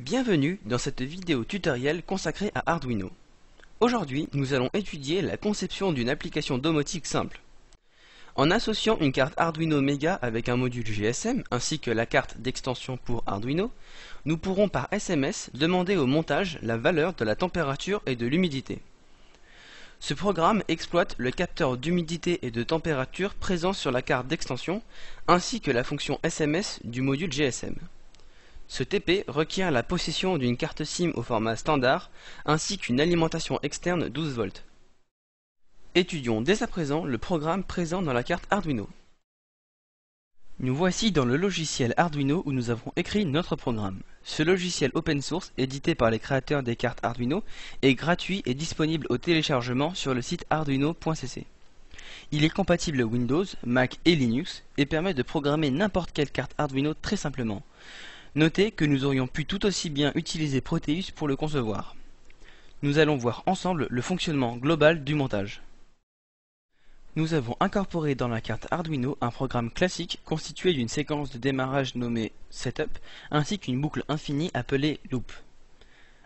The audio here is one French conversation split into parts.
Bienvenue dans cette vidéo tutoriel consacrée à Arduino. Aujourd'hui, nous allons étudier la conception d'une application domotique simple. En associant une carte Arduino Mega avec un module GSM ainsi que la carte d'extension pour Arduino, nous pourrons par SMS demander au montage la valeur de la température et de l'humidité. Ce programme exploite le capteur d'humidité et de température présent sur la carte d'extension ainsi que la fonction SMS du module GSM. Ce TP requiert la possession d'une carte SIM au format standard ainsi qu'une alimentation externe 12 volts. Étudions dès à présent le programme présent dans la carte Arduino. Nous voici dans le logiciel Arduino où nous avons écrit notre programme. Ce logiciel open source, édité par les créateurs des cartes Arduino, est gratuit et disponible au téléchargement sur le site arduino.cc. Il est compatible Windows, Mac et Linux et permet de programmer n'importe quelle carte Arduino très simplement. Notez que nous aurions pu tout aussi bien utiliser Proteus pour le concevoir. Nous allons voir ensemble le fonctionnement global du montage. Nous avons incorporé dans la carte Arduino un programme classique constitué d'une séquence de démarrage nommée Setup ainsi qu'une boucle infinie appelée Loop.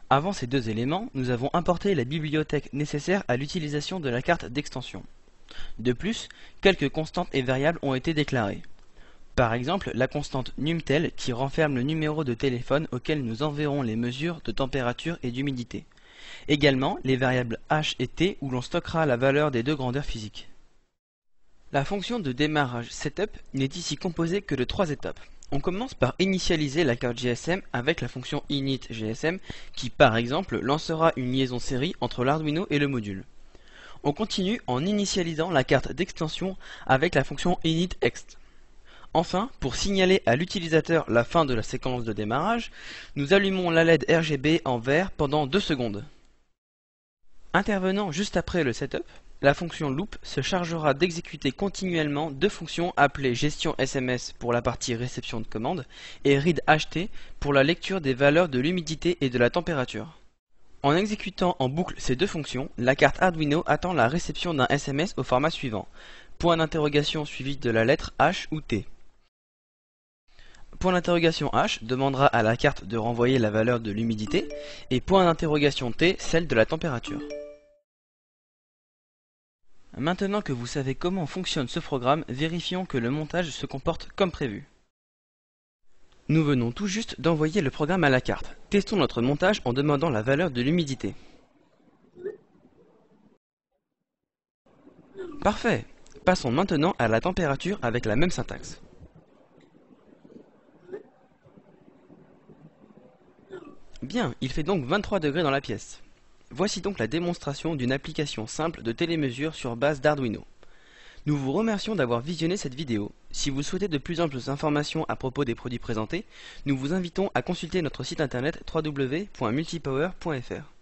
Avant ces deux éléments, nous avons importé la bibliothèque nécessaire à l'utilisation de la carte d'extension. De plus, quelques constantes et variables ont été déclarées. Par exemple, la constante numTel qui renferme le numéro de téléphone auquel nous enverrons les mesures de température et d'humidité. Également, les variables h et t où l'on stockera la valeur des deux grandeurs physiques. La fonction de démarrage Setup n'est ici composée que de 3 étapes. On commence par initialiser la carte GSM avec la fonction init GSM qui, par exemple, lancera une liaison série entre l'Arduino et le module. On continue en initialisant la carte d'extension avec la fonction initExt. Enfin, pour signaler à l'utilisateur la fin de la séquence de démarrage, nous allumons la LED RGB en vert pendant 2 secondes. Intervenant juste après le setup, la fonction loop se chargera d'exécuter continuellement deux fonctions appelées gestion SMS pour la partie réception de commande et readHT pour la lecture des valeurs de l'humidité et de la température. En exécutant en boucle ces deux fonctions, la carte Arduino attend la réception d'un SMS au format suivant, point d'interrogation suivi de la lettre H ou T. Point d'interrogation H demandera à la carte de renvoyer la valeur de l'humidité et point d'interrogation T celle de la température. Maintenant que vous savez comment fonctionne ce programme, vérifions que le montage se comporte comme prévu. Nous venons tout juste d'envoyer le programme à la carte. Testons notre montage en demandant la valeur de l'humidité. Parfait! Passons maintenant à la température avec la même syntaxe. Bien, il fait donc 23 degrés dans la pièce. Voici donc la démonstration d'une application simple de télémesure sur base d'Arduino. Nous vous remercions d'avoir visionné cette vidéo. Si vous souhaitez de plus amples informations à propos des produits présentés, nous vous invitons à consulter notre site internet www.multipower.fr.